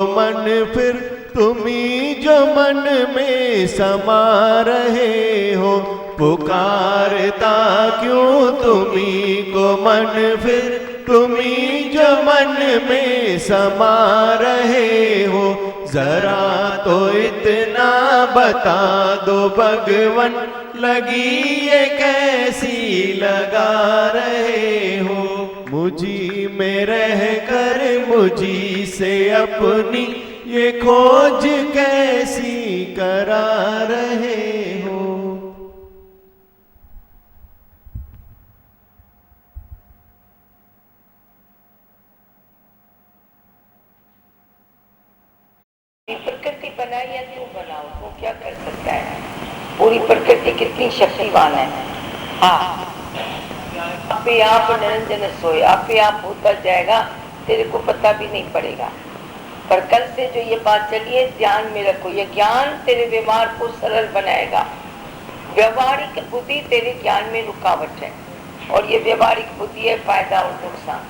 मन फिर तुम्ही जो मन में समा रहे हो, पुकारता क्यों तुम्ही को मन फिर तुम्ही जो मन में समा रहे हो। जरा तो इतना बता दो भगवन, लगी ये कैसी लगा रहे हो। मुझी में रह कर मुझी से अपनी ये खोज कैसी करा रहे हो। प्रकृति बनाई या क्यों बनाओ, वो क्या कर सकता है। पूरी प्रकृति कितनी शक्तिवान है। हाँ, आपे आप निरंजन सोए, आपे आप होता जाएगा, तेरे को पता भी नहीं पड़ेगा। पर कल से जो ये बात चली है, ध्यान में रखो, ये ज्ञान तेरे व्यवहार को सरल बनाएगा। व्यवहारिक बुद्धि तेरे ज्ञान में रुकावट है, और ये व्यवहारिक बुद्धि है फायदा और नुकसान।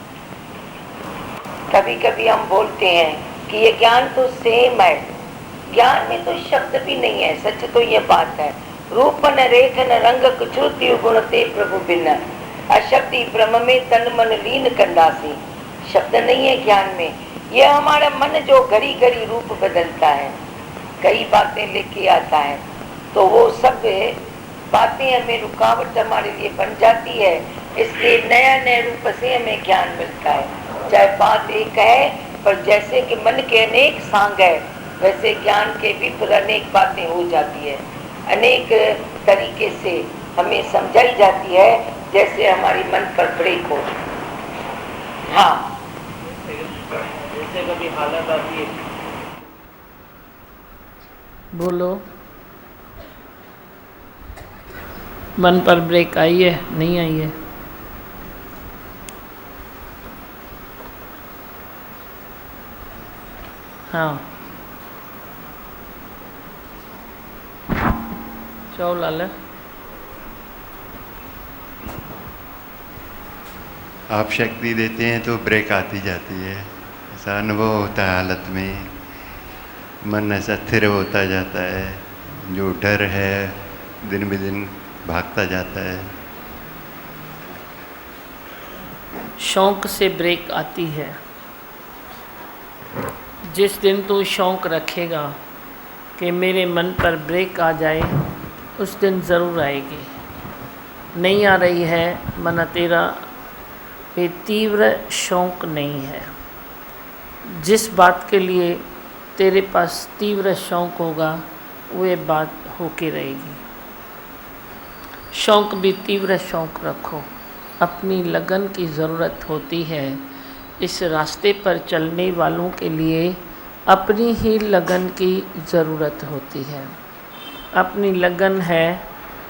कभी कभी हम बोलते हैं कि ये ज्ञान तो सेम है, ज्ञान में तो शब्द भी नहीं है। सच तो ये बात है। रूप न रेख न रंग कुछुति गुण ते प्रभु भिन्न, अशक्ति ब्रह्म में तन मन लीन कंडासी। शब्द नहीं है ज्ञान में, ये हमारा मन जो घड़ी घड़ी रूप बदलता है, कई बातें लेके आता है, तो वो सब बातें हमें रुकावट हमारे लिए बन जाती है। इसलिए नया नया रूप से हमें ज्ञान मिलता है। चाहे बात एक है, पर जैसे कि मन के अनेक सांग है, वैसे ज्ञान के भी फिर अनेक बातें हो जाती है। अनेक तरीके से हमें समझाई जाती है, जैसे हमारी मन पर ब्रेक हो। हाँ, जैसे कभी हालत आती है, बोलो, मन पर ब्रेक आई है नहीं आई है? हाँ, चलो लाल, आप शक्ति देते हैं तो ब्रेक आती जाती है। ऐसा अनुभव होता है हालत में, मन ऐसा स्थिर होता जाता है। जो डर है दिन ब दिन भागता जाता है। शौक से ब्रेक आती है। जिस दिन तू शौक रखेगा कि मेरे मन पर ब्रेक आ जाए, उस दिन ज़रूर आएगी। नहीं आ रही है, मना तेरा ये तीव्र शौक नहीं है। जिस बात के लिए तेरे पास तीव्र शौक होगा, वह बात होके रहेगी। शौक भी तीव्र शौक रखो। अपनी लगन की ज़रूरत होती है। इस रास्ते पर चलने वालों के लिए अपनी ही लगन की ज़रूरत होती है। अपनी लगन है,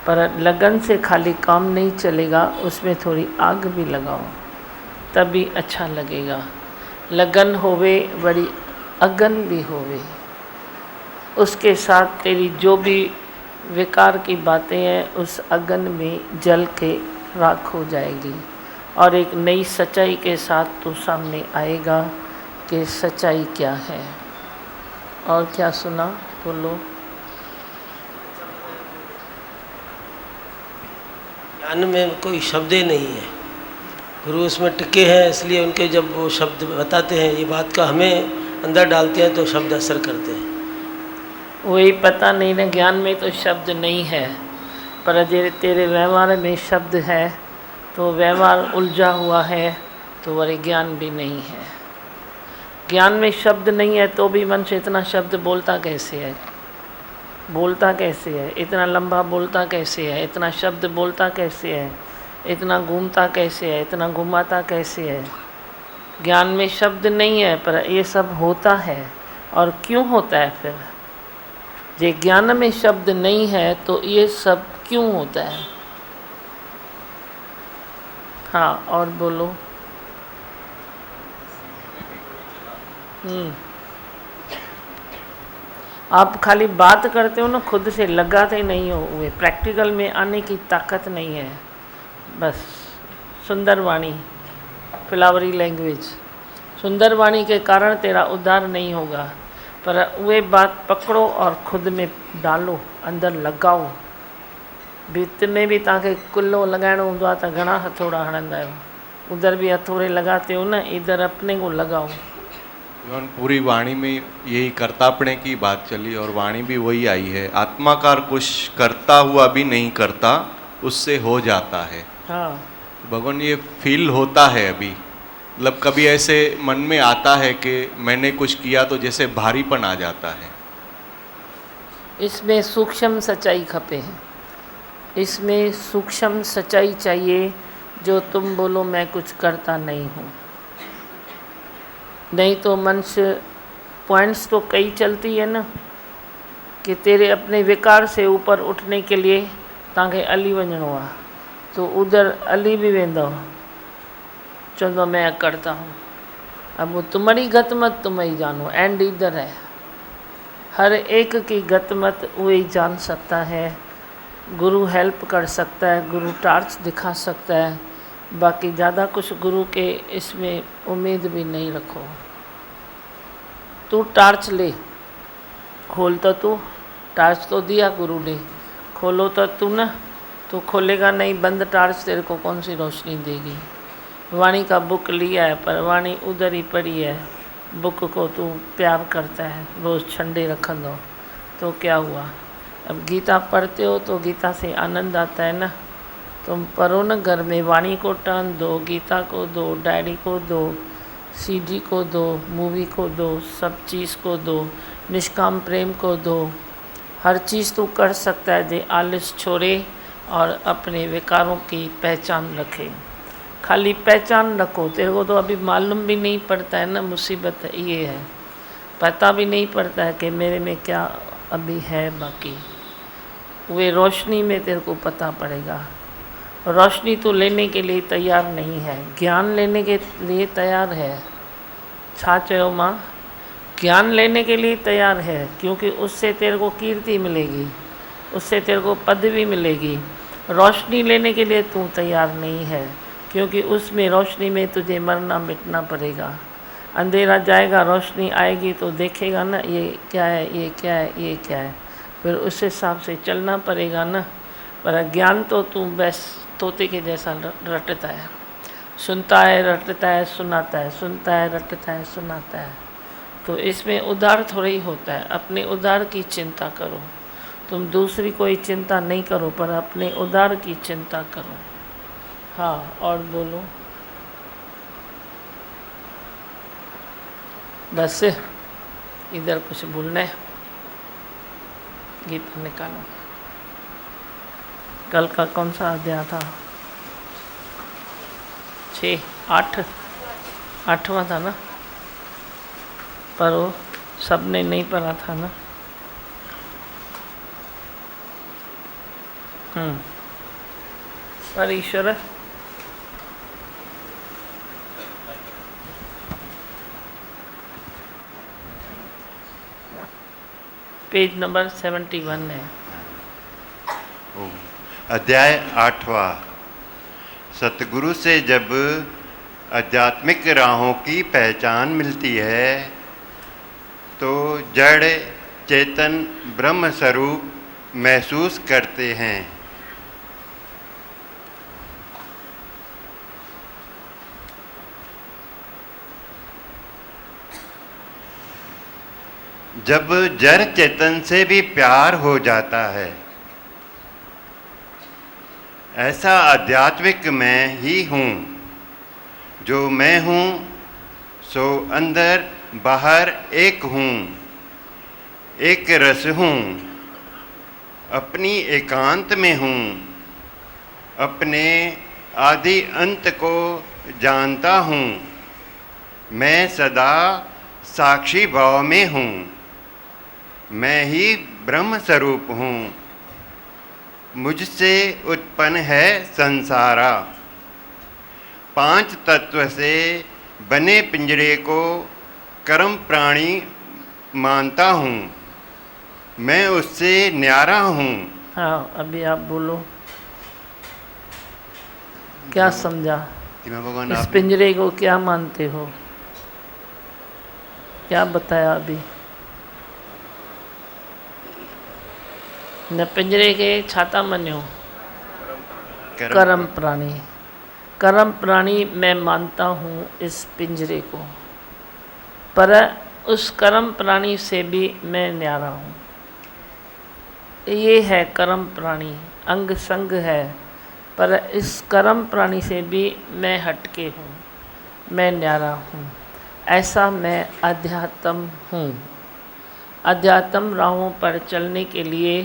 पर लगन से खाली काम नहीं चलेगा, उसमें थोड़ी आग भी लगाओ, तभी अच्छा लगेगा। लगन होवे बड़ी अगन भी होवे, उसके साथ तेरी जो भी विकार की बातें हैं, उस अगन में जल के राख हो जाएगी, और एक नई सच्चाई के साथ तू सामने आएगा कि सच्चाई क्या है। और क्या सुना, बोलो। ज्ञान में कोई शब्द ही नहीं है। गुरु उसमें टिके हैं, इसलिए उनके जब वो शब्द बताते हैं, ये बात का हमें अंदर डालते हैं, तो शब्द असर करते हैं। वही पता नहीं ना, ज्ञान में तो शब्द नहीं है, पर तेरे व्यवहार में शब्द है, तो व्यवहार उलझा हुआ है, तो वही ज्ञान भी नहीं है। ज्ञान में शब्द नहीं है तो भी मन से इतना शब्द बोलता कैसे है? बोलता कैसे है? इतना लंबा बोलता कैसे है? इतना शब्द बोलता कैसे है? इतना घूमता कैसे है? इतना घुमाता कैसे है? ज्ञान में शब्द नहीं है, पर ये सब होता है। और क्यों होता है फिर? जे ज्ञान में शब्द नहीं है तो ये सब क्यों होता है? हाँ, और बोलो। आप खाली बात करते हो ना, खुद से लगाते नहीं हो, वे प्रैक्टिकल में आने की ताकत नहीं है। बस सुंदर वाणी, फ्लावरी लैंग्वेज, सुंदर वाणी के कारण तेरा उद्धार नहीं होगा, पर उहे बात पकड़ो और खुद में डालो, अंदर लगाओ। भित में भी तव्हांखे कुल्लो लगाइणो हूंदो आहे त घणा हथौड़ा हणंदा आहियो, उधर भी हथौड़े लगाते हो ना, इधर अपने को लगाओ। भगवान पूरी वाणी में यही कर्तापणे की बात चली और वाणी भी वही आई है, आत्माकार कुछ करता हुआ भी नहीं करता, उससे हो जाता है। हाँ, भगवान ये फील होता है अभी, मतलब कभी ऐसे मन में आता है कि मैंने कुछ किया तो जैसे भारीपन आ जाता है। इसमें सूक्ष्म सच्चाई खपे है, इसमें सूक्ष्म सच्चाई चाहिए, जो तुम बोलो मैं कुछ करता नहीं हूँ। नहीं तो मनुष्य पॉइंट्स तो कई चलती है ना, कि तेरे अपने विकार से ऊपर उठने के लिए तव्हांखे अली वञिणो आहे, तो उधर अली भी वेंदव, चवंदो मैं करता हूँ। अब वो तुम्हारी गतमत तुम ही जानो, एंड इधर है। हर एक की गतमत वो ही जान सकता है, गुरु हेल्प कर सकता है, गुरु टार्च दिखा सकता है, बाकी ज़्यादा कुछ गुरु के इसमें उम्मीद भी नहीं रखो। तू टार्च ले, खोल तो तू, टार्च तो दिया गुरु ने, खोलो तो तू ना, तो खोलेगा नहीं, बंद टार्च तेरे को कौन सी रोशनी देगी। वाणी का बुक लिया है पर वाणी उधर ही पड़ी है, बुक को तू प्यार करता है, रोज़ ठंडे रखन दो तो क्या हुआ। अब गीता पढ़ते हो तो गीता से आनंद आता है ना, तुम पढ़ो न, घर में वाणी को टर्न दो, गीता को दो, डायरी को दो, सीडी को दो, मूवी को दो, सब चीज़ को दो, निष्काम प्रेम को दो, हर चीज़ तू कर सकता है। दे आलस छोड़े और अपने विकारों की पहचान रखे। खाली पहचान रखो, तेरे को तो अभी मालूम भी नहीं पड़ता है ना, मुसीबत ये है, पता भी नहीं पड़ता है कि मेरे में क्या अभी है बाकी। वे रोशनी में तेरे को पता पड़ेगा। रोशनी तो लेने के लिए तैयार नहीं है, ज्ञान लेने के लिए तैयार है। छा चयो मां, ज्ञान लेने के लिए तैयार है, क्योंकि उससे तेरे को कीर्ति मिलेगी, उससे तेरे को पदवी मिलेगी। रोशनी लेने के लिए तू तैयार नहीं है, क्योंकि उसमें रोशनी में तुझे मरना मिटना पड़ेगा। अंधेरा जाएगा, रोशनी आएगी तो देखेगा ना, ये क्या है, ये क्या है, ये क्या है, फिर उस हिसाब से चलना पड़ेगा ना। पर ज्ञान तो तू बस तोते के जैसा रटता है, सुनता है, रटता है, सुनाता है, सुनता है, रटता है, सुनाता है। तो इसमें उद्धार थोड़ा ही होता है। अपने उद्धार की चिंता करो, तुम दूसरी कोई चिंता नहीं करो, पर अपने उद्धार की चिंता करो। हाँ, और बोलो। बस इधर कुछ बोलना है, गीता निकालो। कल का कौन सा अध्याय था? 6, 8, 8वां था ना, पर वो सब ने नहीं पढ़ा था ना। पर ईश्वर पेज नंबर 71 है। अध्याय 8वां। सतगुरु से जब आध्यात्मिक राहों की पहचान मिलती है तो जड़ चेतन ब्रह्म स्वरूप महसूस करते हैं। जब जड़ चेतन से भी प्यार हो जाता है, ऐसा आध्यात्मिक मैं ही हूँ। जो मैं हूँ सो अंदर बाहर एक हूँ, एक रस हूँ, अपनी एकांत में हूँ, अपने आदि अंत को जानता हूँ। मैं सदा साक्षी भाव में हूँ, मैं ही ब्रह्म स्वरूप हूँ। मुझसे उत्पन्न है संसारा। 5 तत्व से बने पिंजरे को कर्म प्राणी मानता हूँ, मैं उससे न्यारा हूँ। हाँ, अभी आप बोलो, क्या समझा? भगवान इस पिंजरे को क्या मानते हो? क्या बताया अभी? न पिंजरे के छाता मन्यो कर्म प्राणी। कर्म प्राणी मैं मानता हूँ इस पिंजरे को, पर उस कर्म प्राणी से भी मैं न्यारा हूँ। ये है कर्म प्राणी, अंग संग है, पर इस कर्म प्राणी से भी मैं हटके हूँ, मैं न्यारा हूँ। ऐसा मैं अध्यात्म हूँ। अध्यात्म राहों पर चलने के लिए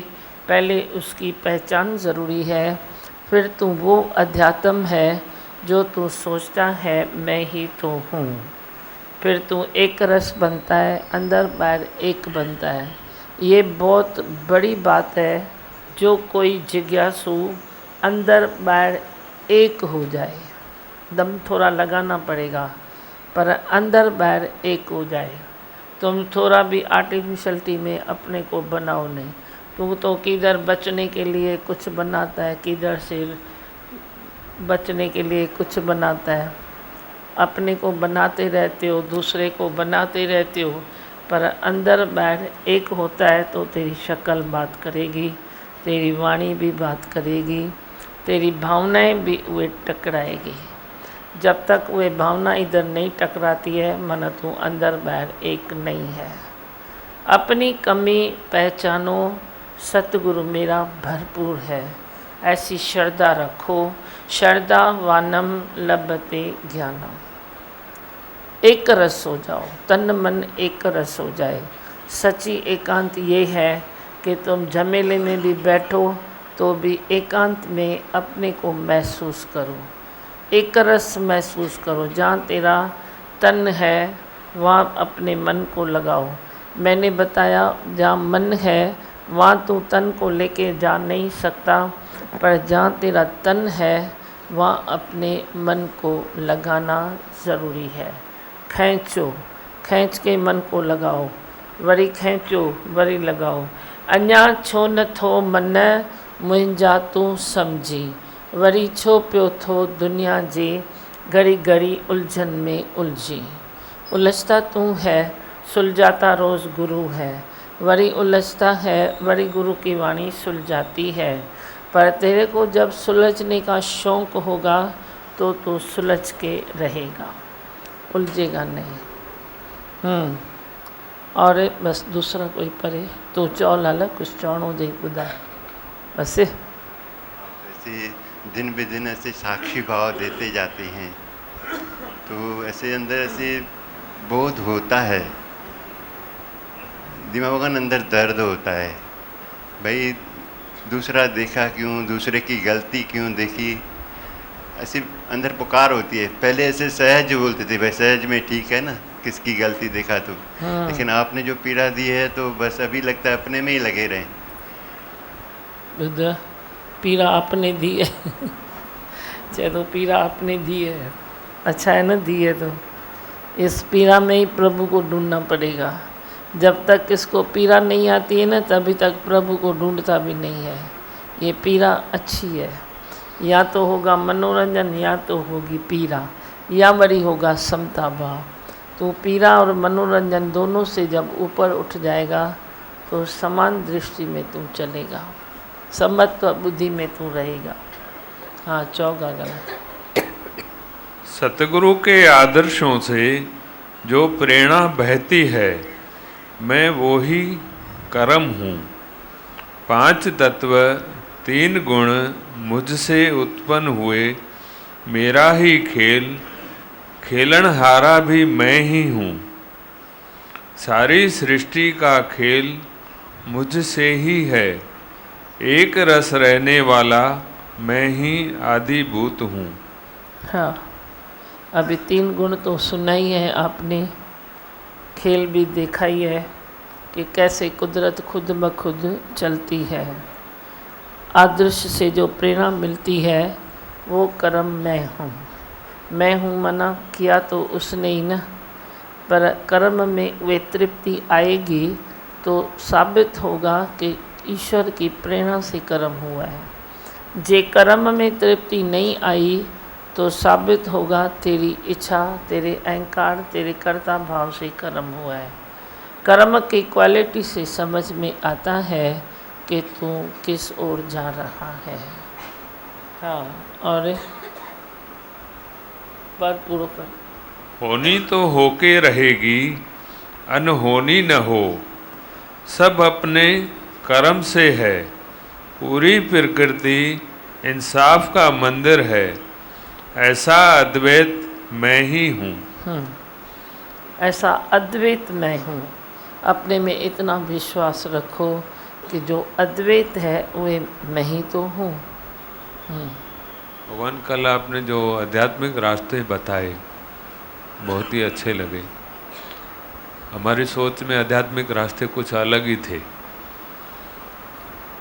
पहले उसकी पहचान ज़रूरी है, फिर तू वो अध्यात्म है जो तू सोचता है मैं ही तो हूँ। फिर तू एक रस बनता है, अंदर बाहर एक बनता है। ये बहुत बड़ी बात है, जो कोई जिज्ञासु अंदर बाहर एक हो जाए। दम थोड़ा लगाना पड़ेगा, पर अंदर बाहर एक हो जाए। तुम थोड़ा भी आर्टिफिशलिटी में अपने को बनाओ नहीं। तू तो किधर बचने के लिए कुछ बनाता है, किधर से बचने के लिए कुछ बनाता है। अपने को बनाते रहते हो, दूसरे को बनाते रहते हो, पर अंदर बाहर एक होता है तो तेरी शक्ल बात करेगी, तेरी वाणी भी बात करेगी, तेरी भावनाएं भी वे टकराएगी। जब तक वे भावना इधर नहीं टकराती है, मन तू अंदर बाहर एक नहीं है। अपनी कमी पहचानो, सतगुरु मेरा भरपूर है, ऐसी श्रद्धा रखो। श्रद्धावानम लभते ज्ञानम। एक रस हो जाओ, तन मन एक रस हो जाए। सच्ची एकांत ये है कि तुम झमेले में भी बैठो तो भी एकांत में अपने को महसूस करो, एक रस महसूस करो। जहाँ तेरा तन है वहाँ अपने मन को लगाओ। मैंने बताया जहाँ मन है वहाँ तू तन को लेके जा नहीं सकता, पर जहाँ तेरा तन है वहाँ अपने मन को लगाना ज़रूरी है। खींचो, खींच के मन को लगाओ, वरी खींचो, वरी लगाओ। अञा छो न थो मन मुंहिंजा तूं सम्झी, वरी छो पियो थो दुनिया जे घड़ी घड़ी उलझन में उलझी। उलझता तू है, सुलझाता रोज़ गुरु है, वरी उलझता है, वरी गुरु की वाणी सुलझाती है। पर तेरे को जब सुलझने का शौक़ होगा तो तू सुलझ के रहेगा, उलझेगा नहीं। और बस दूसरा कोई परे तो चौ लाल कुछ चौणो दे ॿुधाए बस। ऐसे दिन ब दिन ऐसे साक्षी भाव देते जाते हैं तो ऐसे अंदर ऐसे बोध होता है, दिमाग के अंदर दर्द होता है, भाई दूसरा देखा क्यों, दूसरे की गलती क्यों देखी, ऐसी अंदर पुकार होती है। पहले ऐसे सहज बोलते थे, भाई सहज में ठीक है ना, किसकी गलती देखा तो। लेकिन आपने जो पीड़ा दी है तो बस अभी लगता है अपने में ही लगे रहें। पीड़ा आपने दी है चाहे तो पीड़ा आपने दी है, अच्छा है ना, दी है तो इस पीड़ा में ही प्रभु को ढूंढना पड़ेगा। जब तक इसको पीड़ा नहीं आती है ना, तभी तक प्रभु को ढूंढता भी नहीं है। ये पीड़ा अच्छी है, या तो होगा मनोरंजन या तो होगी पीड़ा, या बड़ी होगा समता भाव। तो पीड़ा और मनोरंजन दोनों से जब ऊपर उठ जाएगा तो समान दृष्टि में तू चलेगा, समत्व बुद्धि में तू रहेगा। हाँ चौगा गला। सतगुरु के आदर्शों से जो प्रेरणा बहती है, मैं वो ही कर्म हूँ। 5 तत्व 3 गुण मुझसे उत्पन्न हुए, मेरा ही खेल, खेलनहारा भी मैं ही हूँ। सारी सृष्टि का खेल मुझसे ही है, एक रस रहने वाला मैं ही आदिभूत हूँ। हाँ, अभी 3 गुण तो सुना ही है आपने, खेल भी देखा ही है कि कैसे कुदरत खुद ब खुद चलती है। आदर्श से जो प्रेरणा मिलती है वो कर्म मैं हूँ मना किया तो उसने ही ना, पर कर्म में वे तृप्ति आएगी तो साबित होगा कि ईश्वर की प्रेरणा से कर्म हुआ है। जे कर्म में तृप्ति नहीं आई तो साबित होगा तेरी इच्छा, तेरे अहंकार, तेरे कर्ता भाव से कर्म हुआ है। कर्म की क्वालिटी से समझ में आता है कि तू किस ओर जा रहा है। हाँ, और पर पूरा कर। होनी तो होके रहेगी, अनहोनी न हो, सब अपने कर्म से है, पूरी प्रकृति इंसाफ का मंदिर है, ऐसा अद्वैत मैं ही हूँ। ऐसा अद्वैत मैं हूँ। अपने में इतना विश्वास रखो कि जो अद्वैत है वे मैं ही तो हूँ। भगवान, कल आपने जो आध्यात्मिक रास्ते बताए बहुत ही अच्छे लगे। हमारी सोच में आध्यात्मिक रास्ते कुछ अलग ही थे।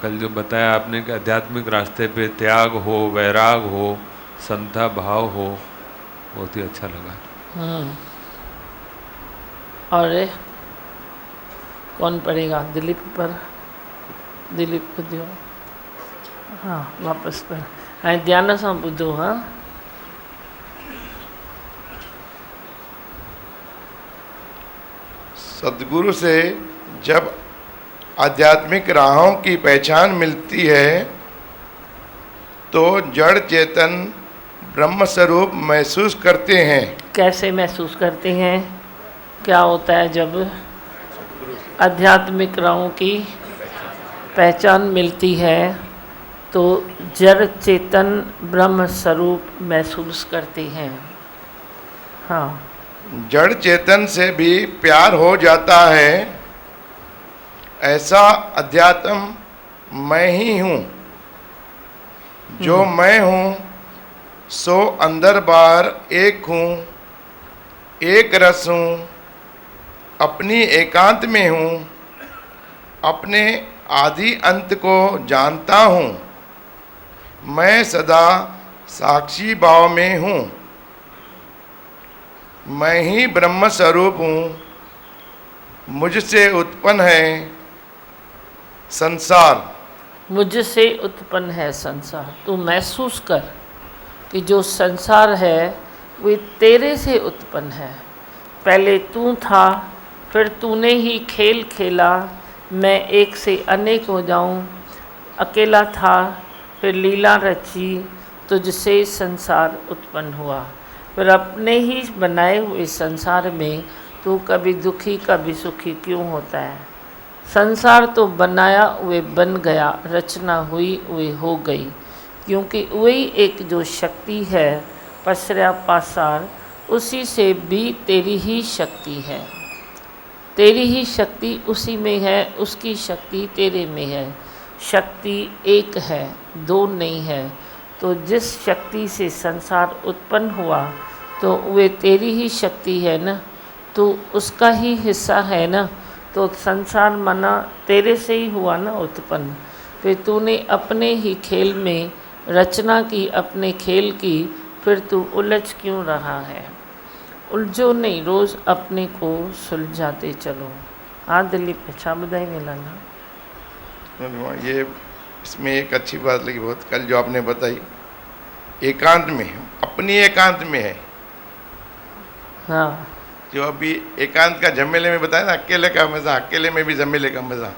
कल जो बताया आपने कि आध्यात्मिक रास्ते पे त्याग हो, वैराग हो, समता भाव हो, बहुत ही अच्छा लगा। और कौन पढ़ेगा? दिलीप पर, दिलीप को दियो। हाँ, वापस पर। हाँ, ध्यान से बुधो। हाँ, सद्गुरु से जब आध्यात्मिक राहों की पहचान मिलती है तो जड़ चेतन ब्रह्म स्वरूप महसूस करते हैं। कैसे महसूस करते हैं? क्या होता है जब आध्यात्मिक राहों की पहचान मिलती है तो जड़ चेतन ब्रह्म स्वरूप महसूस करते हैं। हाँ, जड़ चेतन से भी प्यार हो जाता है, ऐसा अध्यात्म मैं ही हूँ। जो मैं हूँ सो अंदर बाहर एक हूँ, एक रस हूँ, अपनी एकांत में हूँ, अपने आदि अंत को जानता हूँ। मैं सदा साक्षी भाव में हूँ। मैं ही ब्रह्म स्वरूप हूँ। मुझसे उत्पन्न है संसार। मुझसे उत्पन्न है संसार। तू महसूस कर कि जो संसार है वे तेरे से उत्पन्न है। पहले तू था, फिर तूने ही खेल खेला मैं एक से अनेक हो जाऊं। अकेला था, फिर लीला रची, तुझसे संसार उत्पन्न हुआ। फिर अपने ही बनाए हुए संसार में तू कभी दुखी कभी सुखी क्यों होता है? संसार तो बनाया वे बन गया, रचना हुई वे हो गई, क्योंकि वही एक जो शक्ति है पसरा पासार, उसी से भी तेरी ही शक्ति है। तेरी ही शक्ति उसी में है, उसकी शक्ति तेरे में है। शक्ति एक है, दो नहीं है। तो जिस शक्ति से संसार उत्पन्न हुआ तो वे तेरी ही शक्ति है ना, तो उसका ही हिस्सा है ना। तो संसार माना तेरे से ही हुआ ना उत्पन्न। फिर तूने अपने ही खेल में रचना की, अपने खेल की, फिर तू उलझ क्यों रहा है? उलझो नहीं, रोज़ अपने को सुलझाते चलो। हाँ दिलीप, अच्छा बधाई मिलाना। ये इसमें एक अच्छी बात लगी बहुत, कल जो आपने बताई, एकांत में, अपनी एकांत में है। हाँ, जो अभी एकांत का झमेले में बताया ना, अकेले का मज़ा, अकेले में भी झमेले का मज़ा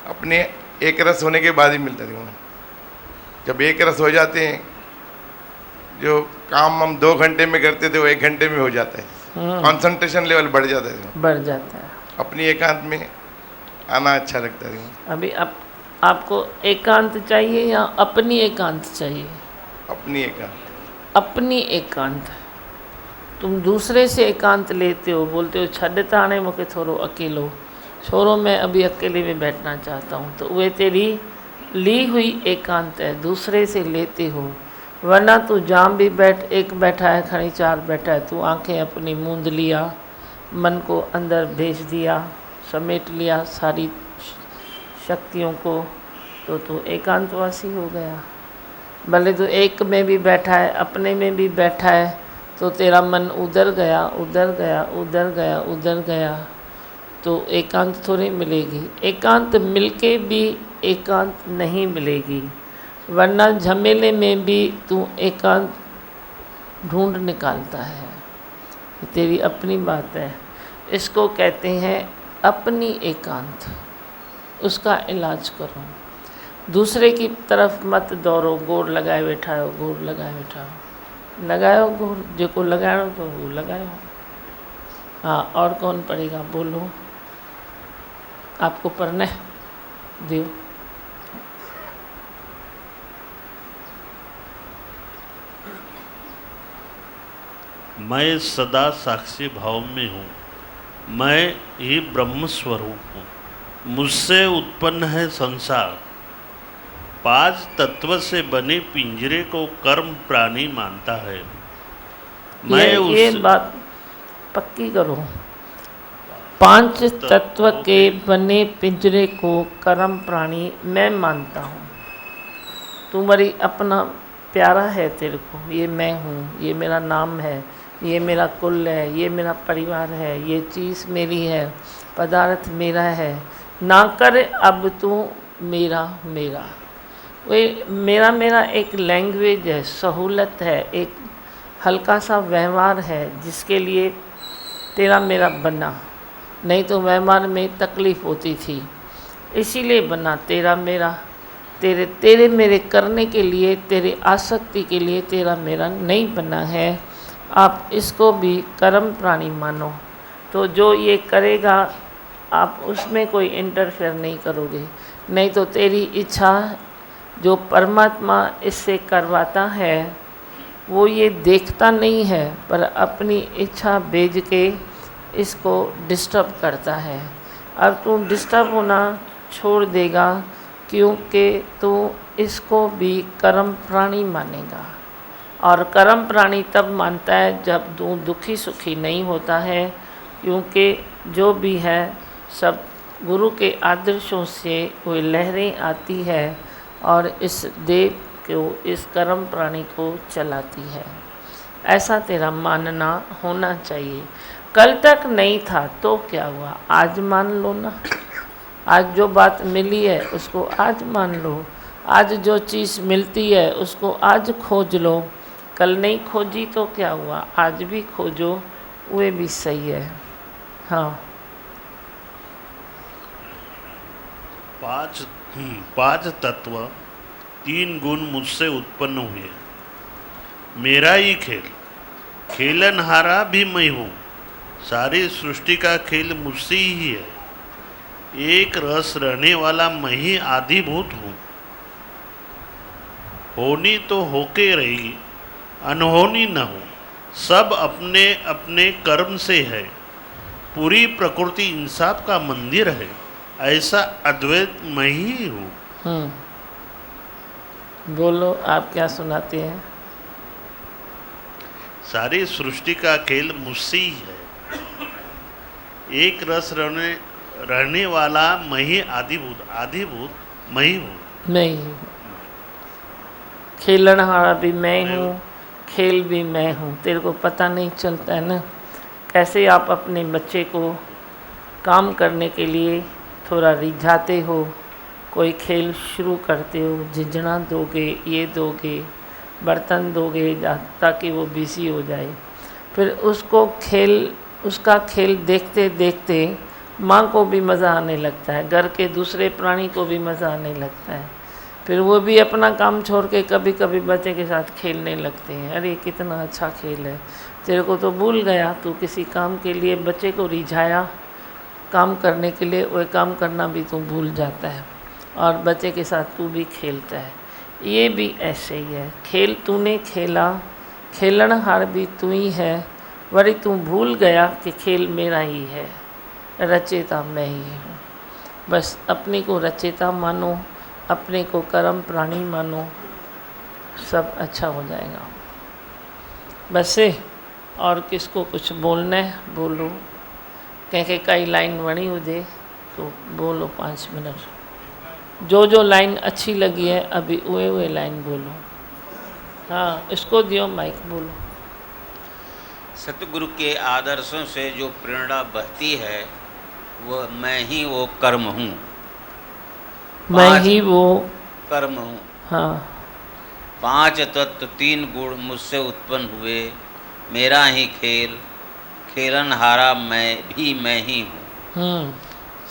अपने एक रस होने के बाद ही मिलता है। जब एक रस हो जाते हैं, जो काम हम 2 घंटे में करते थे वो 1 घंटे में हो जाता है। कंसंट्रेशन लेवल बढ़ जाता है, बढ़ जाता है। अपनी एकांत में आना अच्छा लगता है। अभी आपको एकांत चाहिए या अपनी एकांत चाहिए? अपनी एकांत। अपनी एकांत। तुम दूसरे से एकांत लेते हो, बोलते हो छड्डता आने मुझे थोड़ो अकेलो छोड़ो, मैं अभी अकेले में बैठना चाहता हूँ, तो वे तेरी ली हुई एकांत है, दूसरे से लेते हो। वरना तू जाम भी बैठ, एक बैठा है खड़ी 4 बैठा है, तू आंखें अपनी मूंद लिया, मन को अंदर भेज दिया, समेट लिया सारी शक्तियों को, तो तू एकांतवासी हो गया। भले तो एक में भी बैठा है, अपने में भी बैठा है, तो तेरा मन उधर गया, उधर गया, उधर गया, उधर गया, तो एकांत थोड़ी मिलेगी। एकांत मिलके भी एकांत नहीं मिलेगी। वरना झमेले में भी तू एकांत ढूंढ निकालता है। ये तेरी अपनी बात है। इसको कहते हैं अपनी एकांत। उसका इलाज करो, दूसरे की तरफ मत दौड़ो। गोर लगाए बैठा हो, गोर लगाए बैठा हो, लगाओ गोर, जो को लगाओ तो वो लगाओ। हाँ, और कौन पढ़ेगा बोलो, आपको पढ़ना है, दियो। मैं सदा साक्षी भाव में हूँ, मैं ही ब्रह्म स्वरूप हूँ, मुझसे उत्पन्न है संसार। 5 तत्व से बने पिंजरे को कर्म प्राणी मानता है। ये बात पक्की करो। 5 तत्व के बने पिंजरे को कर्म प्राणी मैं मानता हूँ। तुम्हारी अपना प्यारा है तेरे को, ये मैं हूँ, ये मेरा नाम है, ये मेरा कुल है, ये मेरा परिवार है, ये चीज़ मेरी है, पदार्थ मेरा है। ना कर अब तू मेरा मेरा। वे मेरा मेरा एक लैंग्वेज है, सहूलत है, एक हल्का सा व्यवहार है जिसके लिए तेरा मेरा बना। नहीं तो व्यवहार में तकलीफ़ होती थी, इसीलिए बना तेरा मेरा। तेरे मेरे करने के लिए, तेरे आसक्ति के लिए तेरा मेरा नहीं बना है। आप इसको भी कर्म प्राणी मानो, तो जो ये करेगा आप उसमें कोई इंटरफेयर नहीं करोगे। नहीं तो तेरी इच्छा जो परमात्मा इससे करवाता है वो ये देखता नहीं है, पर अपनी इच्छा भेज के इसको डिस्टर्ब करता है। अब तू डिस्टर्ब होना छोड़ देगा, क्योंकि तू इसको भी कर्म प्राणी मानेगा। और कर्म प्राणी तब मानता है जब तू दुखी सुखी नहीं होता है, क्योंकि जो भी है सब गुरु के आदर्शों से कोई लहरें आती है और इस देव को, इस कर्म प्राणी को चलाती है। ऐसा तेरा मानना होना चाहिए। कल तक नहीं था तो क्या हुआ, आज मान लो ना। आज जो बात मिली है उसको आज मान लो। आज जो चीज़ मिलती है उसको आज खोज लो। कल नहीं खोजी तो क्या हुआ, आज भी खोजो, वे भी सही है। हाँ, 5 तत्व 3 गुण मुझसे उत्पन्न हुए। मेरा ही खेल, खेलनहारा भी मैं हूँ। सारी सृष्टि का खेल मुझसे ही है। एक रस रहने वाला मैं ही आधिभूत हूँ। होनी तो होके रहेगी, अनहोनी न हो। सब अपने अपने कर्म से है। पूरी प्रकृति इंसाफ का मंदिर है। ऐसा अद्वैत मैं ही हूँ। बोलो, आप क्या सुनाते हैं? सारी सृष्टि का खेल मुझसे ही है। एक रस रहने वाला मैं ही आधिभूत मैं ही हूँ। मैं ही हूँ, खेलनहारा भी मैं हूँ, खेल भी मैं हूँ। तेरे को पता नहीं चलता है ना, कैसे आप अपने बच्चे को काम करने के लिए थोड़ा रिझाते हो, कोई खेल शुरू करते हो, झिझना दोगे, ये दोगे, बर्तन दोगे ताकि वो बिजी हो जाए। फिर उसका खेल देखते देखते माँ को भी मज़ा आने लगता है, घर के दूसरे प्राणी को भी मज़ा आने लगता है। फिर वो भी अपना काम छोड़ के कभी कभी बच्चे के साथ खेलने लगते हैं। अरे कितना अच्छा खेल है, तेरे को तो भूल गया, तू किसी काम के लिए बच्चे को रिझाया काम करने के लिए, वो काम करना भी तू भूल जाता है और बच्चे के साथ तू भी खेलता है। ये भी ऐसे ही है, खेल तूने खेला, खेलनहार भी तू ही है, वरी तू भूल गया कि खेल मेरा ही है, रचेता मैं ही हूँ। बस अपने को रचेता मानो, अपने को कर्म प्राणी मानो, सब अच्छा हो जाएगा। बस और किसको कुछ बोलना है बोलो, कंहिंखे काई लाइन वणी हुजे तो बोलो 5 मिनट। जो लाइन अच्छी लगी है अभी उहे लाइन बोलो। हाँ, इसको दियो माइक, बोलो। सतगुरु के आदर्शों से जो प्रेरणा बहती है वह मैं ही वो कर्म हूँ, मैं ही वो कर्म हूँ। हाँ, पांच तत्व तीन गुण मुझसे उत्पन्न हुए, मेरा ही खेल, खेलनहारा मैं ही हूँ।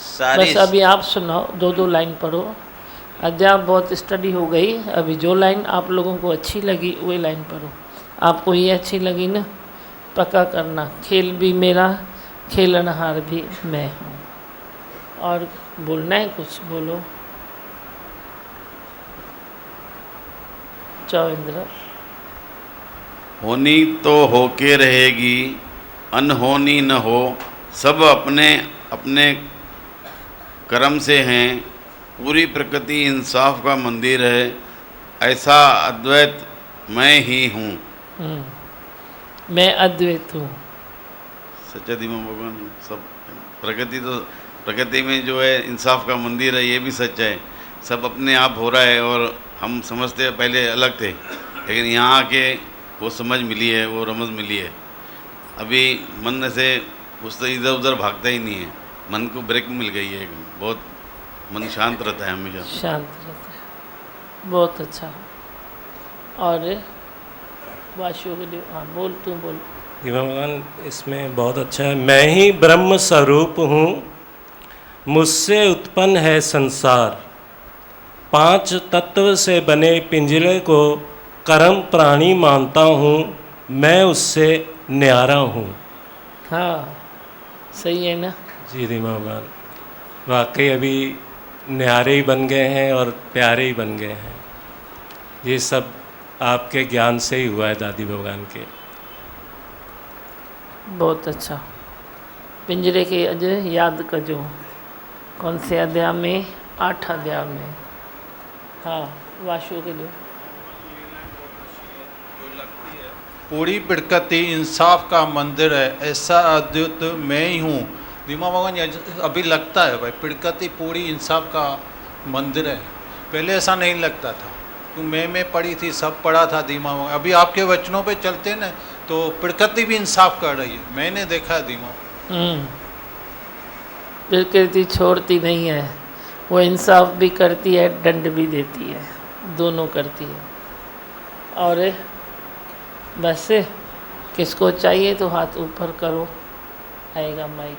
सारी बस अभी आप सुनाओ, दो दो लाइन पढ़ो। अध्याप बहुत स्टडी हो गई, अभी जो लाइन आप लोगों को अच्छी लगी वही लाइन पढ़ो। आपको ये अच्छी लगी ना, पक्का करना, खेल भी मेरा, खेलनहार भी मैं हूँ। और बोलना है कुछ, बोलो। जाओ इंद्र। होनी तो होके रहेगी, अनहोनी न हो, सब अपने अपने कर्म से हैं, पूरी प्रकृति इंसाफ का मंदिर है, ऐसा अद्वैत मैं ही हूँ। मैं अद्वैत हूँ। सच्चा दिमाग भगवान सब प्रकृति में जो है इंसाफ का मंदिर है, ये भी सच है। सब अपने आप हो रहा है और हम समझते पहले अलग थे, लेकिन यहाँ आके वो समझ मिली है, वो रमज़ मिली है। अभी मन से उससे इधर उधर भागता ही नहीं है, मन को ब्रेक मिल गई है, बहुत मन शांत रहता है, हमेशा शांत रहता है। बहुत अच्छा। और वाशु के लिए, हाँ बोल, तू बोल। भगवान इसमें बहुत अच्छा है। मैं ही ब्रह्म स्वरूप हूँ, मुझसे उत्पन्न है संसार, पांच तत्व से बने पिंजरे को कर्म प्राणी मानता हूँ, मैं उससे न्यारा हूँ। हाँ सही है ना जी भगवान, वाकई अभी न्यारे ही बन गए हैं और प्यारे ही बन गए हैं। ये सब आपके ज्ञान से ही हुआ है दादी भगवान के। बहुत अच्छा। पिंजरे के अजय याद कजो, कौन से अध्याय में? 8 अध्याय में। हाँ वाशु के लिए। पूरी प्रकृति इंसाफ का मंदिर है, ऐसा अद्भुत मैं ही हूँ। दीमा भगवान अभी लगता है भाई प्रकृति पूरी इंसाफ का मंदिर है, पहले ऐसा नहीं लगता था। मैं पढ़ी थी, सब पढ़ा था दीमा भगवान। अभी आपके वचनों पे चलते हैं ना तो प्रकृति भी इंसाफ कर रही है, मैंने देखा है दीमा। प्रकृति छोड़ती नहीं है, वो इंसाफ भी करती है, दंड भी देती है, दोनों करती है। और बस किसको चाहिए तो हाथ ऊपर करो, आएगा माइक।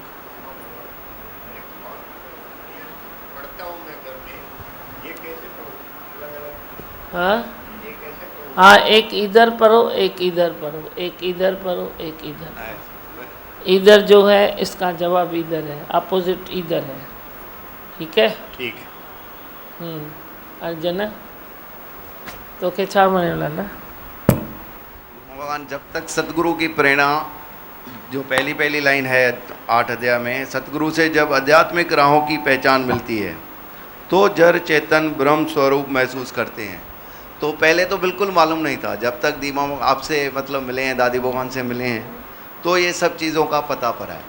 हाँ एक इधर पढ़ो, एक इधर पढ़ो, एक इधर पढ़ो, एक इधर। इधर जो है इसका जवाब इधर है, अपोजिट इधर है। ठीक है? ठीक है। अर्जुन तो के छा मने वाला भगवान जब तक सतगुरु की प्रेरणा, जो पहली लाइन है 8 अध्याय में, सतगुरु से जब आध्यात्मिक राहों की पहचान मिलती है तो जड़ चेतन ब्रह्म स्वरूप महसूस करते हैं। तो पहले तो बिल्कुल मालूम नहीं था, जब तक दीमा आपसे मतलब मिले हैं, दादी भगवान से मिले हैं, तो ये सब चीज़ों का पता पड़ा है।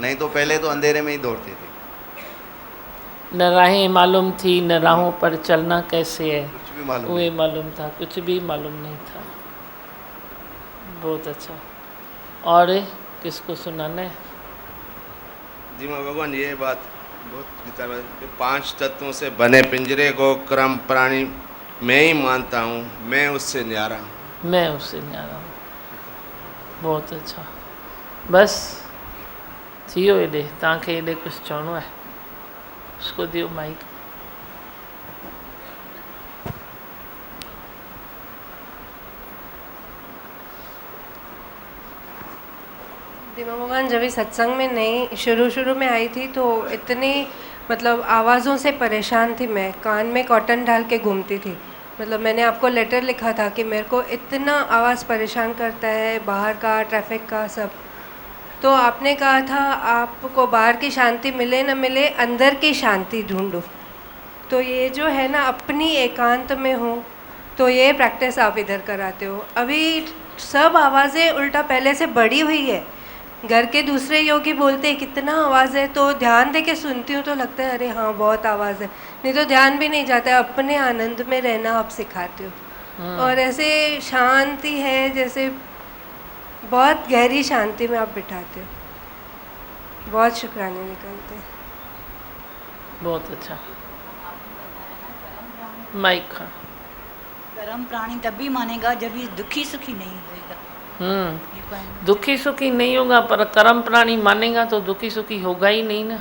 नहीं तो पहले तो अंधेरे में ही दौड़ते थे। न राहें मालूम थी, न राहों पर चलना कैसे है, कुछ भी मालूम वही मालूम था, कुछ भी मालूम नहीं था। बहुत अच्छा। और किसको सुनाना है? जी भगवान ये बात बहुत विचार, 5 तत्वों से बने पिंजरे को क्रम प्राणी मैं ही मानता हूँ, मैं उससे न्यारा हूँ। मैं उससे न्यारा हूँ। बहुत अच्छा। बस थियो एॾे, तव्हांखे एॾे कुछ चवणो है? उसको दियो माइक। दीमा भगवान जब इस सत्संग में नई शुरू में आई थी तो इतनी मतलब आवाज़ों से परेशान थी मैं, कान में कॉटन डाल के घूमती थी। मतलब मैंने आपको लेटर लिखा था कि मेरे को इतना आवाज़ परेशान करता है, बाहर का ट्रैफिक का सब। तो आपने कहा था आपको बाहर की शांति मिले न मिले, अंदर की शांति ढूंढो। तो ये जो है ना, अपनी एकांत में हो, तो ये प्रैक्टिस आप इधर कराते हो। अभी सब आवाज़ें उल्टा पहले से बढ़ी हुई है। घर के दूसरे योगी बोलते हैं कितना आवाज़ है, तो ध्यान दे के सुनती हूँ तो लगता है अरे हाँ बहुत आवाज़ है, नहीं तो ध्यान भी नहीं जाता है। अपने आनंद में रहना आप सिखाते हो और ऐसे शांति है, जैसे बहुत गहरी शांति में आप बिठाते हो। बहुत शुक्राने निकलते हैं। बहुत अच्छा। माइक खा। कर्म प्राणी तभी मानेगा जब ये दुखी सुखी नहीं होएगा। दुखी सुखी नहीं होगा, पर कर्म प्राणी मानेगा तो दुखी सुखी होगा ही नहीं ना।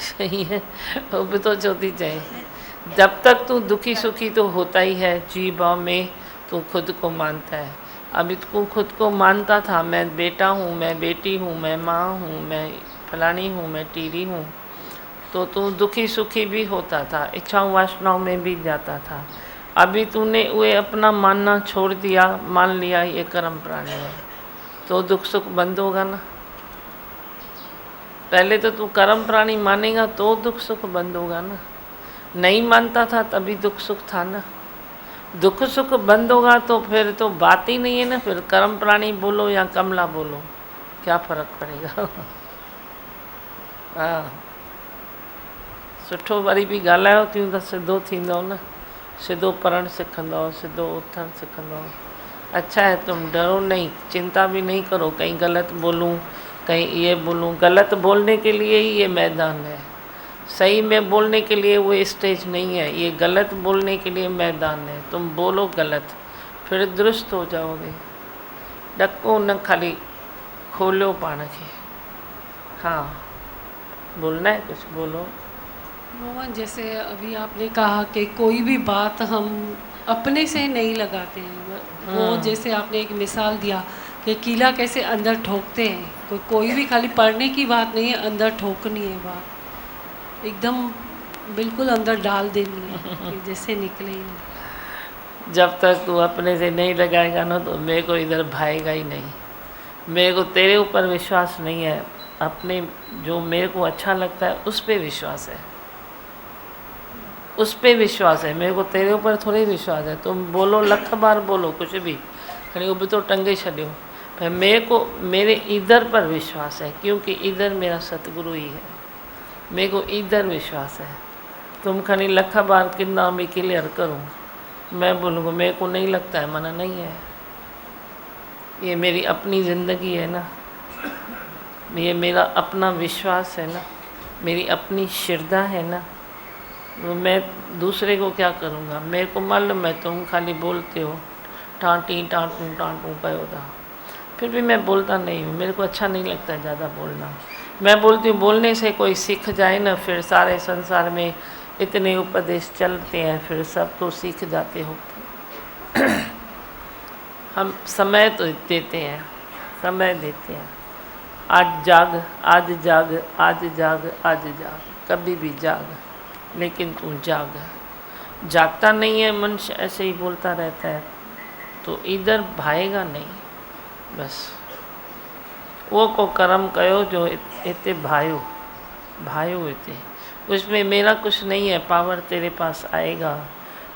सही है, वो भी तो चौथी चाहिए। जब तक तू दुखी सुखी तो होता ही है, जी भाव में तू खुद को मानता है। अभी तू खुद को मानता था, मैं बेटा हूँ, मैं बेटी हूँ, मैं माँ हूँ, मैं फलानी हूँ, मैं टीरी हूँ, तो तू दुखी सुखी भी होता था, इच्छाओं वासनाओं में भी जाता था। अभी तूने वे अपना मानना छोड़ दिया, मान लिया ये कर्म प्राणी है, तो दुख सुख बंद होगा ना। पहले तो तू कर्म प्राणी मानेगा तो दुख सुख बंद होगा ना। नहीं मानता था तभी दुख सुख था ना। दुख सुख बंद होगा तो फिर तो बात ही नहीं है ना। फिर कर्म प्राणी बोलो या कमला बोलो, क्या फ़र्क पड़ेगा। हाँ, सुठो वरी भी ॻाल्हायो थियूं त सिधो थींदो न। सिधो पढ़णु सिखंदो, सिधो उथणु सिखंदो। अच्छा है, तुम डरो नहीं, चिंता भी नहीं करो कहीं गलत बोलूं, कहीं ये बोलूं। गलत बोलने के लिए ही ये मैदान है, सही में बोलने के लिए वो स्टेज नहीं है। ये गलत बोलने के लिए मैदान है। तुम बोलो गलत, फिर दुरुस्त हो जाओगे। ॾको न, खाली खोलो पाण खे। हाँ, बोलना है, कुछ बोलो। मोहन, जैसे अभी आपने कहा कि कोई भी बात हम अपने से नहीं लगाते हैं, वो जैसे आपने एक मिसाल दिया कि कीला कैसे अंदर ठोकते हैं। कोई भी खाली पढ़ने की बात नहीं है, अंदर ठोकनी है बात, एकदम बिल्कुल अंदर डाल देनी है कि जैसे निकले ही नहीं। जब तक तू अपने से नहीं लगाएगा ना तो मेरे को इधर भाएगा ही नहीं। मेरे को तेरे ऊपर विश्वास नहीं है, अपने जो मेरे को अच्छा लगता है उस पे विश्वास है, उस पे विश्वास है। मेरे को तेरे ऊपर थोड़ी विश्वास है। तुम बोलो, लख बार बोलो कुछ भी, खड़ी वो भी तो टंगे छॾियो, पर मेरे को मेरे इधर पर विश्वास है, क्योंकि इधर मेरा सतगुरु ही है। मेरे को इधर विश्वास है। तुम खड़ी लख बार कितना भी क्लियर करो, मैं बोलूँगा मेरे को नहीं लगता है, मना नहीं है। ये मेरी अपनी ज़िंदगी है ना, ये मेरा अपना विश्वास है ना, मेरी अपनी श्रद्धा है ना। मैं दूसरे को क्या करूँगा। मेरे को मालूम है तुम खाली बोलते हो, टाँटी टाँटूँ टाँटूँ कहो था, फिर भी मैं बोलता नहीं हूँ। मेरे को अच्छा नहीं लगता है ज़्यादा बोलना। मैं बोलती हूँ बोलने से कोई सीख जाए ना, फिर सारे संसार में इतने उपदेश चलते हैं, फिर सब तो सीख जाते हो। हम समय तो देते हैं, समय देते हैं। आज जाग, आज जाग, आज जाग, आज जाग, कभी भी जाग, लेकिन तू जाग। जागता नहीं है, मनुष्य ऐसे ही बोलता रहता है, तो इधर भाएगा नहीं। बस वो को कर्म कयो जो इतने भायो भायो इतने, उसमें मेरा कुछ नहीं है। पावर तेरे पास आएगा,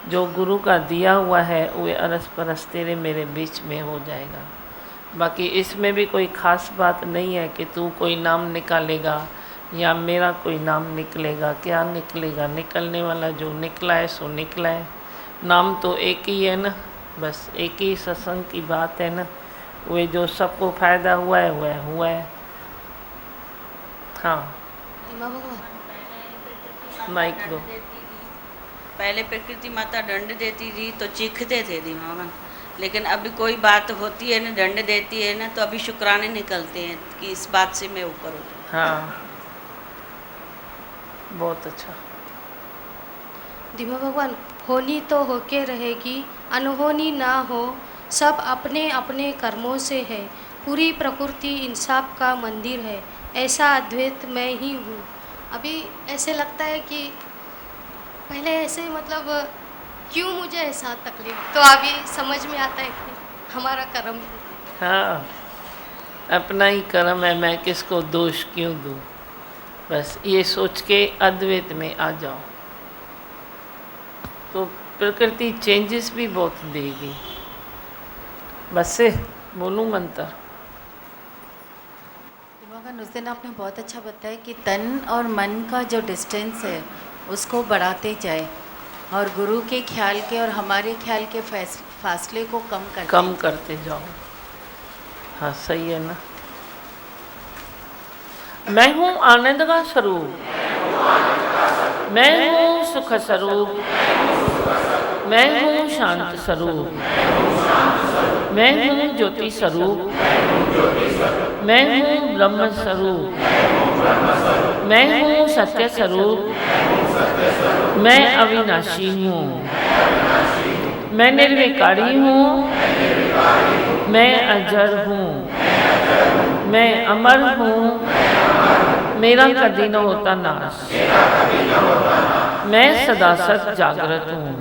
जो गुरु का दिया हुआ है वो अरस परस तेरे मेरे बीच में हो जाएगा। बाकी इसमें भी कोई ख़ास बात नहीं है कि तू कोई नाम निकालेगा या मेरा कोई नाम निकलेगा। क्या निकलेगा, निकलने वाला जो निकला है सो निकला है। नाम तो एक ही है ना, बस एक ही सत्संग की बात है ना। वो जो सबको फ़ायदा हुआ है वह हुआ है। हाँ, माइक दो। पहले प्रकृति माता दंड देती थी तो चीखते थे दिमाग, लेकिन अभी कोई बात होती है ना, दंड देती है ना, तो अभी शुक्राने निकलते हैं कि इस बात से मैं ऊपर हो जाऊँ। हाँ, बहुत अच्छा। दिव्य भगवान, होनी तो होके रहेगी, अनहोनी ना हो, सब अपने अपने कर्मों से है। पूरी प्रकृति इंसाफ का मंदिर है, ऐसा अद्वैत मैं ही हूँ। अभी ऐसे लगता है कि पहले ऐसे मतलब क्यों मुझे ऐसा तकलीफ, तो अभी समझ में आता है कि हमारा कर्म। हाँ, अपना ही कर्म है, मैं किसको दोष क्यों दूँ। बस ये सोच के अद्वैत में आ जाओ तो प्रकृति चेंजेस भी बहुत देगी। बस से बोलूँ मंत्र। भगवान, उस दिन आपने बहुत अच्छा बताया कि तन और मन का जो डिस्टेंस है उसको बढ़ाते जाए और गुरु के ख्याल के और हमारे ख्याल के फासले को कम करते जाओ। हाँ, सही है ना। मैं हूँ आनंद का स्वरूप, मैं हूँ सुख स्वरूप, मैं हूँ शांत स्वरूप, मैं हूँ ज्योति स्वरूप, मैं हूँ ब्रह्म स्वरूप, मैं हूँ सत्य स्वरूप, मैं अविनाशी हूँ, मैं निर्विकारी हूँ, मैं अजर हूँ, मैं अमर हूँ, मेरा कभी न होता नाश, मैं सदा सत जागृत हूँ।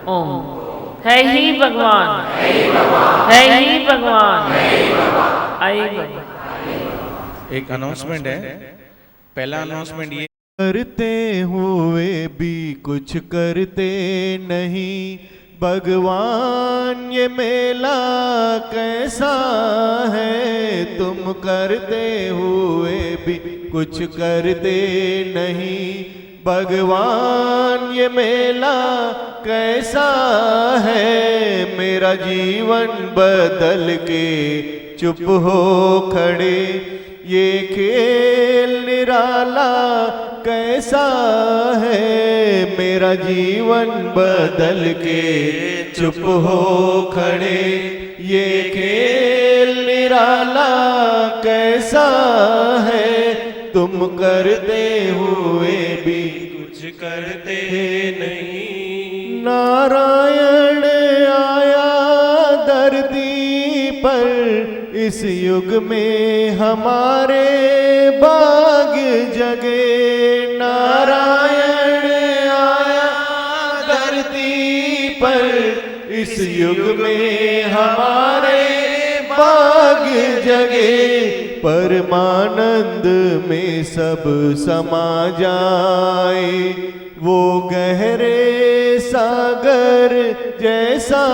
ओम। है ही भगवान, है ही भगवान, आई भगवान। एक अनाउंसमेंट है। पहला अनाउंसमेंट ये, करते हुए भी कुछ करते नहीं, भगवान ये मेला कैसा है। तुम करते हुए भी कुछ करते नहीं, भगवान ये मेला कैसा है। मेरा जीवन बदल के चुप हो खड़े, ये खेल निराला कैसा है। मेरा जीवन बदल के चुप हो खड़े, ये खेल निराला कैसा है। तुम करते हुए भी कुछ करते नहीं। नारायण आया धरती पर, इस युग में हमारे भाग्य जगे। नारायण आया धरती पर, इस युग में हमारे भाग्य जगे। परमानंद में सब समा जाए, वो गहरे सागर जैसा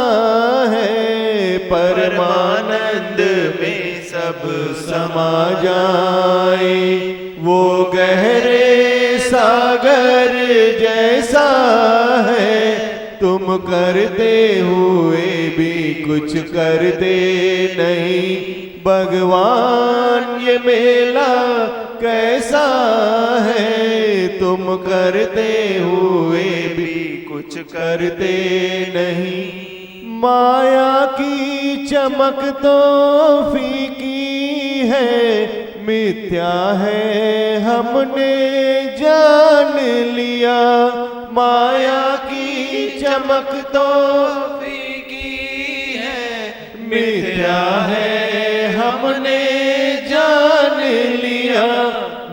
है। परमानंद में सब समा जाए, वो गहरे सागर जैसा है। तुम करते हुए भी कुछ करते नहीं, भगवान ये मेला कैसा है। तुम करते हुए भी कुछ करते नहीं। माया की चमक तो फीकी है, मिथ्या है हमने जान लिया। माया की चमक तो फीकी है, मिथ्या है हमने जान लिया।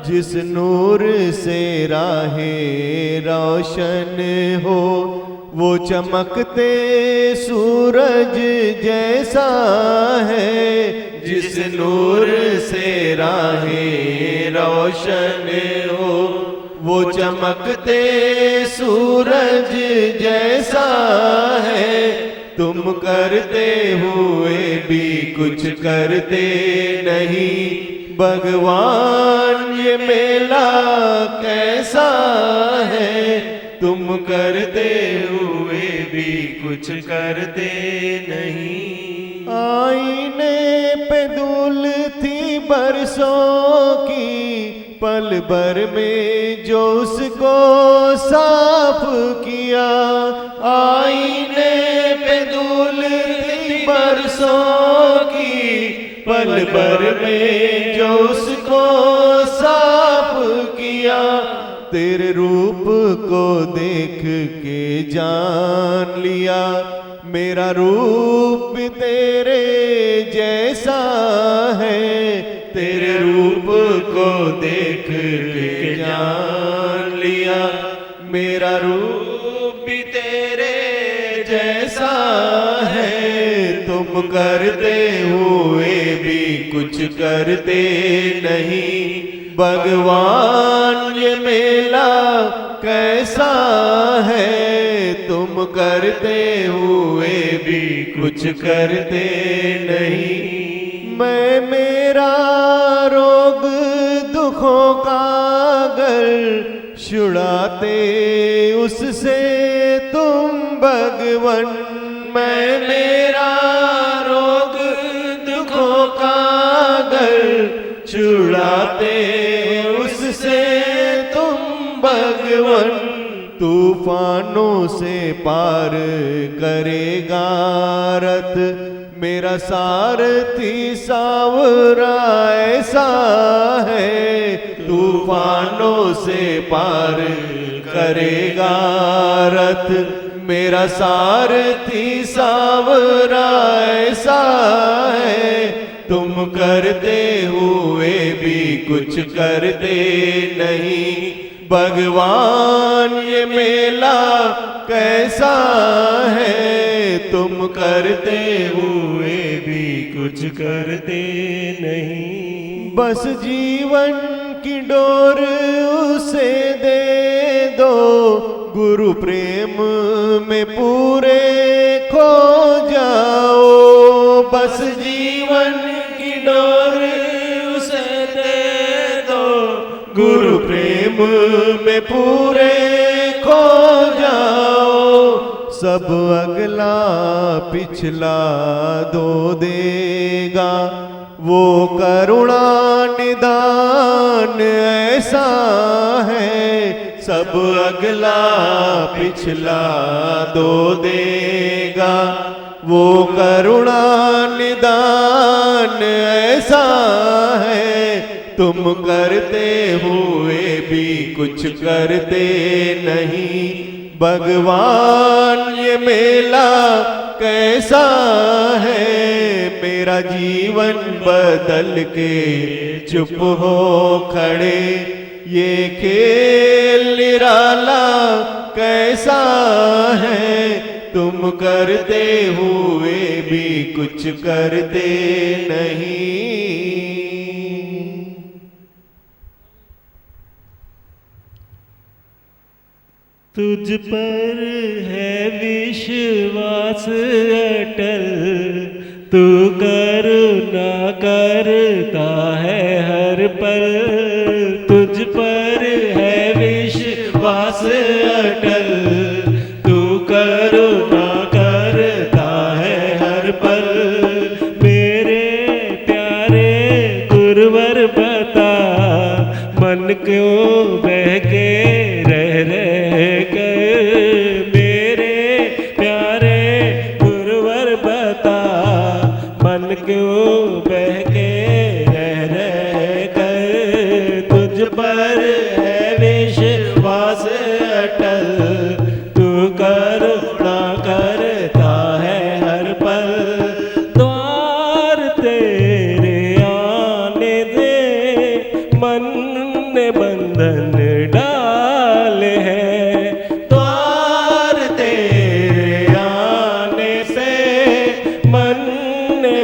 जिस नूर से राहें रोशन हो, वो चमकते सूरज जैसा है। जिस नूर से राहें रोशन हो, वो चमकते सूरज जैसा है। तुम करते हुए भी कुछ करते नहीं, भगवान ये मेला कैसा है। तुम करते हुए भी कुछ करते नहीं। आईने पे धूल थी बरसों की, पल भर में जो उसको साफ किया। आईने पे धूल थी बरसों की, पल भर में जो उसको साफ किया। तेरे रूप को देख के जान लिया, मेरा रूप भी तेरे जैसा है। तेरे रूप को देख के जान लिया, मेरा रूप भी तेरे जैसा है। तुम करते हुए भी कुछ करते नहीं, भगवान ये मेला कैसा है। तुम करते हुए भी कुछ करते नहीं। मैं मेरा रोग दुखों का गर छुड़ाते उससे तुम भगवन। मैं मेरा रोग दुखों का गर छुड़ाते उससे तुम भगवन। तूफानों से पार करेगा रथ मेरा सारथी सांवरा ऐसा है। तूफानों से पार करेगा रथ मेरा सारथी सांवरा ऐसा है। तुम करते हुए भी कुछ करते नहीं, भगवान ये मेला कैसा है। तुम करते हुए भी कुछ करते नहीं, बस जीवन की डोर उसे दे दो, गुरु प्रेम में पूरे खो जाओ। बस जीवन की डोर उसे दे दो, गुरु प्रेम में पूरे खो जाओ। सब अगला पिछला धो देगा, वो करुणा निदान ऐसा है। सब अगला पिछला धो देगा, वो करुणा निदान ऐसा है। तुम करते हुए भी कुछ करते नहीं, भगवान ये मेला कैसा है। मेरा जीवन बदल के चुप हो खड़े, ये खेल निराला कैसा है। तुम करते हुए भी कुछ करते नहीं। तुझ पर है विश्वास अटल, तू करुणा करता है हर पल। तुझ पर है विश्वास अटल, तू करुणा करता है हर पल। मेरे प्यारे गुरुवर बता, मन क्यों बहके क्यों बहके रह कर। तुझ पर है विश्वास अटल, तू करुणा करता है हर पल। द्वार तेरे आने दे, मन ने बंधन डाले हैं। द्वार तेरे आने से मन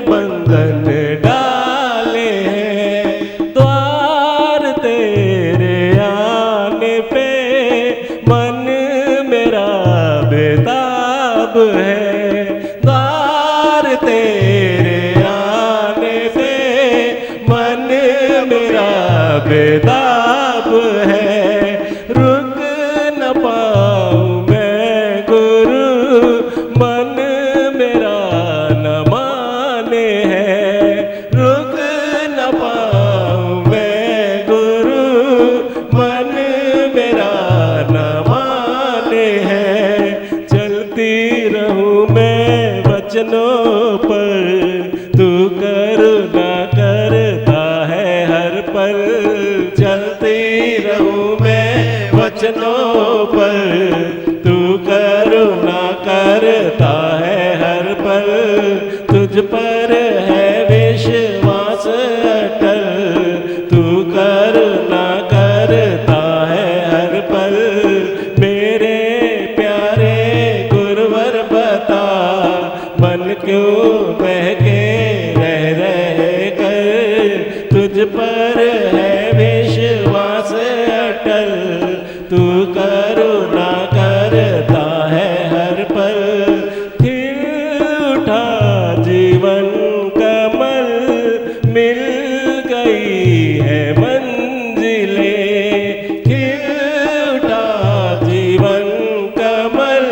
बंधन डाले हैं। द्वार तेरे आने पे मन मेरा बेताब है। द्वार तेरे आने पे मन मेरा बेताब है। रुक न पाऊं मैं गुरु, मन मेरा न रुक न पाऊं मैं गुरु, मन मेरा न माने है। चलती रहूं मैं वचनों पर, तू करुणा करता है हर पल। चलती रहूं मैं वचनों पर, तू करुणा करता है हर पल। तुझ पर है विश्वास अटल, तू करुणा करता है हर पल। मेरे प्यारे गुरुवर बता, मन क्यों बहके रह कर। तुझ पर है विश्वास अटल, तू करुणा करता है हर पल। खिल उठा जीवन कमल, मिल गई है मंजिले। खिल उठा जीवन कमल,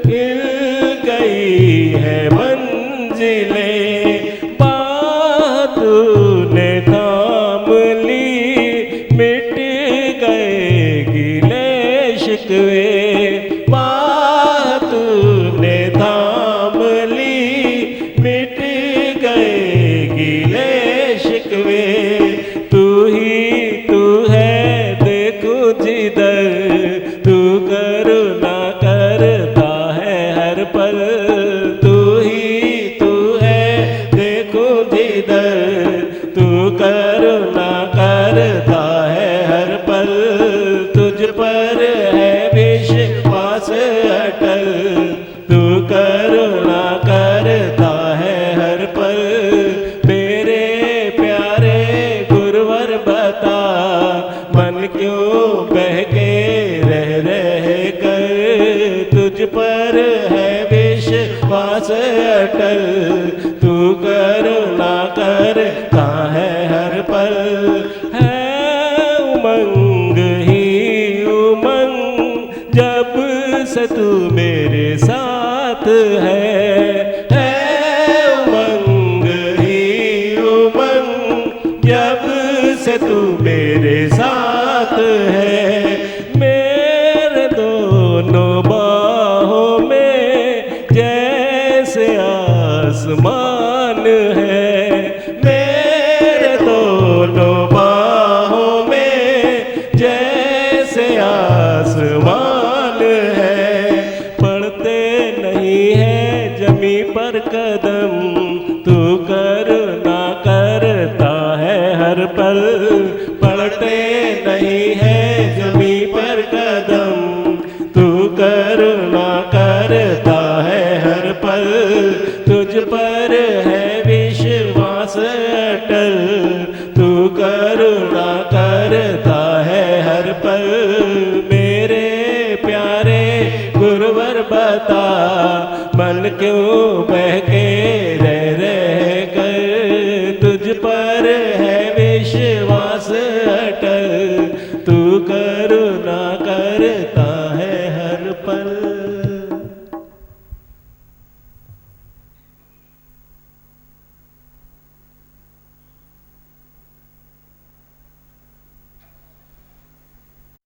खिल गई है मंजिले। बात तूने थाम ली, मिट गए गिले शिकवे। तुझ पर है विश्वास अटल, तू करुणा करता है हर पल। मेरे प्यारे गुरुवर बता, मन क्यों बहके रह कर, तुझ पर है विश्वास अटल, तू करुणा करता है हर पल। है उमंग ही उमंग जब से तू मेरे साथ है उमंग ही उमंग जब से तू मेरे साथ है। मेरे दोनों बाहों में जैसे आसमान है, मेरे दोनों बाहों में जैसे आसमान है। पड़ते नहीं है जमी पर कदम, तू करुणा करता है हर पल। पड़ते नहीं है जमी पर कदम, तू करुणा करता है हर पल। तुझ पर है विश्वास अटल, तू करुणा करता है हर पल। मेरे प्यारे गुरुवर बता, मन क्यों बहके रह कर, तुझ पर है विश्वास अटल, तू करुणा करता है हर पल।